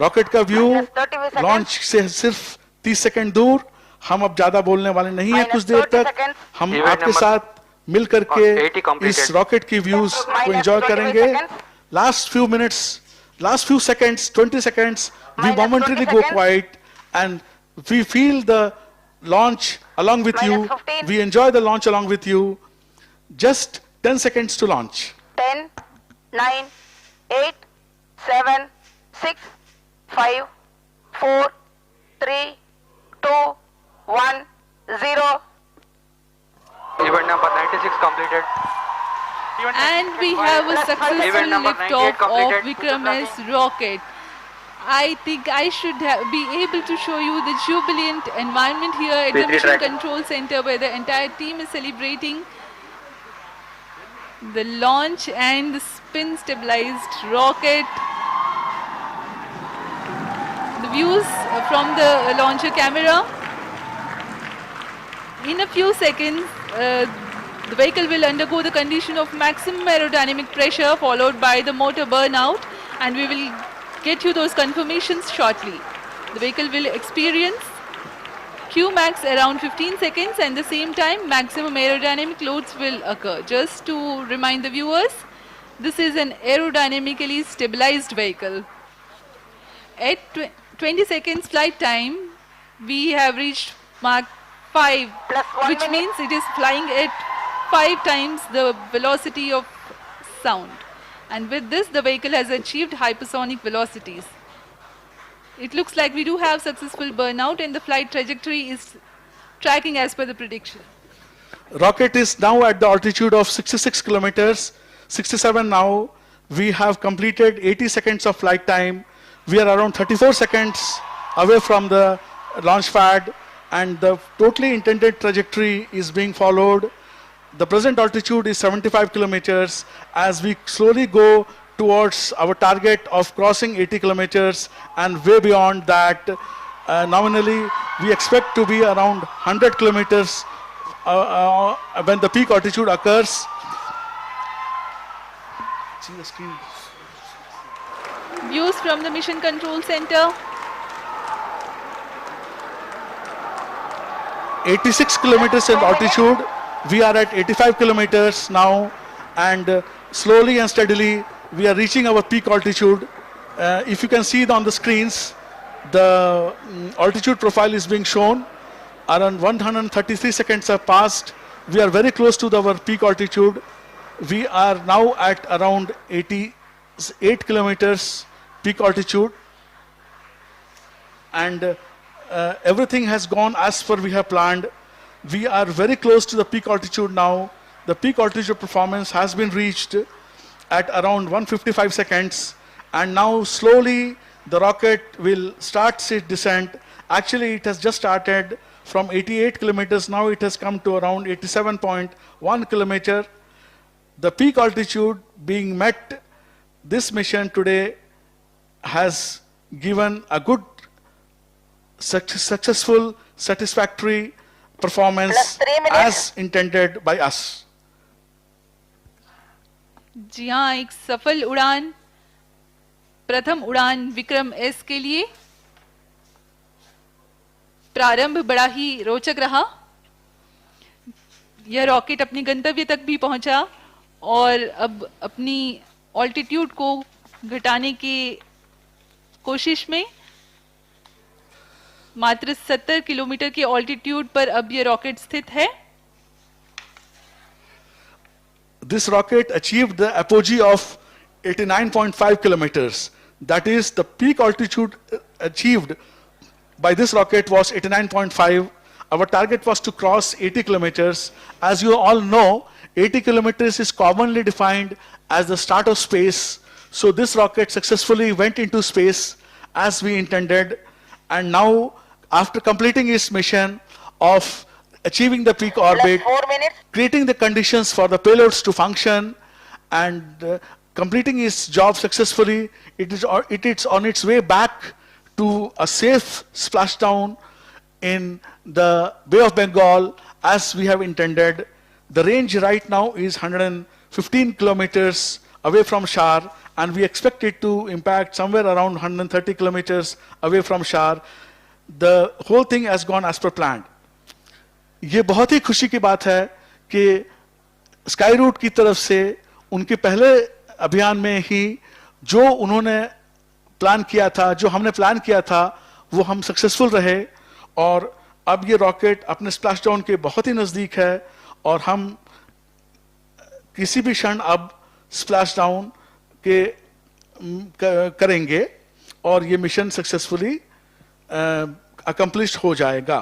Rocket का view launch से सिर्फ 30 सेकंड दूर. हम अब ज्यादा बोलने वाले नहीं हैं कुछ देर तक. हम आपके साथ मिल करके इस रॉकेट की व्यूज को एंजॉय करेंगे. Last few minutes, last few seconds, 20 seconds, we momentarily go quiet and we feel the launch along with you. 15. We enjoy the launch along with you. Just 10 seconds to launch. 10, 9, 8, 7, 6, 5, 4, 3, 2, 1, 0. Event number 96 completed. And we have a successful Event number liftoff 98 completed. of Vikram-S rocket. I think I should be able to show you the jubilant environment here at the P3 Mission track. Control Center, where the entire team is celebrating the launch and the spin stabilized rocket. The views from the launcher camera. In a few seconds, the vehicle will undergo the condition of maximum aerodynamic pressure followed by the motor burnout, and we will get you those confirmations shortly. The vehicle will experience Qmax around 15 seconds, and at the same time maximum aerodynamic loads will occur. Just to remind the viewers, this is an aerodynamically stabilized vehicle. At 20 seconds flight time, we have reached Mach 5, Plus 1 which minute. means it is flying at 5 times the velocity of sound. And with this, the vehicle has achieved hypersonic velocities. It looks like we do have successful burnout, and the flight trajectory is tracking as per the prediction. Rocket is now at the altitude of 66 kilometers, 67 now. We have completed 80 seconds of flight time. We are around 34 seconds away from the launch pad, and the totally intended trajectory is being followed. The present altitude is 75 kilometers. As we slowly go towards our target of crossing 80 kilometers and way beyond that, nominally we expect to be around 100 kilometers when the peak altitude occurs. See the screen. Views from the Mission Control Center. 86 kilometers in altitude. We are at 85 kilometers now, and slowly and steadily we are reaching our peak altitude. If you can see it on the screens, the altitude profile is being shown. Around 133 seconds have passed. We are very close to our peak altitude. We are now at around 88 kilometers peak altitude, and everything has gone as per we have planned. We are very close to the peak altitude now. The peak altitude performance has been reached at around 155 seconds, and now slowly the rocket will start its descent. Actually, it has just started from 88 kilometers. Now it has come to around 87.1 kilometer. The peak altitude being met, this mission today has given a good, successful, satisfactory performance Plus 3 minutes. as intended by us. जी हाँ, एक सफल उड़ान, प्रथम उड़ान Vikram S के लिए प्रारंभ बड़ा ही रोचक रहा. यह रॉकेट अपने गंतव्य तक भी पहुंचा और अब अपनी ऑल्टीट्यूड को घटाने की कोशिश में मात्र 70 किलोमीटर की ऑल्टीट्यूड पर अब यह रॉकेट स्थित है. This rocket achieved the apogee of 89.5 kilometers. That is, the peak altitude achieved by this rocket was 89.5. Our target was to cross 80 kilometers. As you all know, 80 kilometers is commonly defined as the start of space. So this rocket successfully went into space as we intended. And now, after completing its mission of achieving the peak orbit, 4 minutes. creating the conditions for the payloads to function, and completing its job successfully, it is on its way back to a safe splashdown in the Bay of Bengal as we have intended. The range right now is 115 kilometers away from Shar, and we expect it to impact somewhere around 130 kilometers away from Shar. The whole thing has gone as per planned. ये बहुत ही खुशी की बात है कि Skyroot की तरफ से उनके पहले अभियान में ही जो उन्होंने प्लान किया था, जो हमने प्लान किया था, वो हम सक्सेसफुल रहे और अब ये रॉकेट अपने स्प्लैश डाउन के बहुत ही नजदीक है और हम किसी भी क्षण अब स्प्लैश डाउन के करेंगे और ये मिशन सक्सेसफुली अकम्प्लिश हो जाएगा.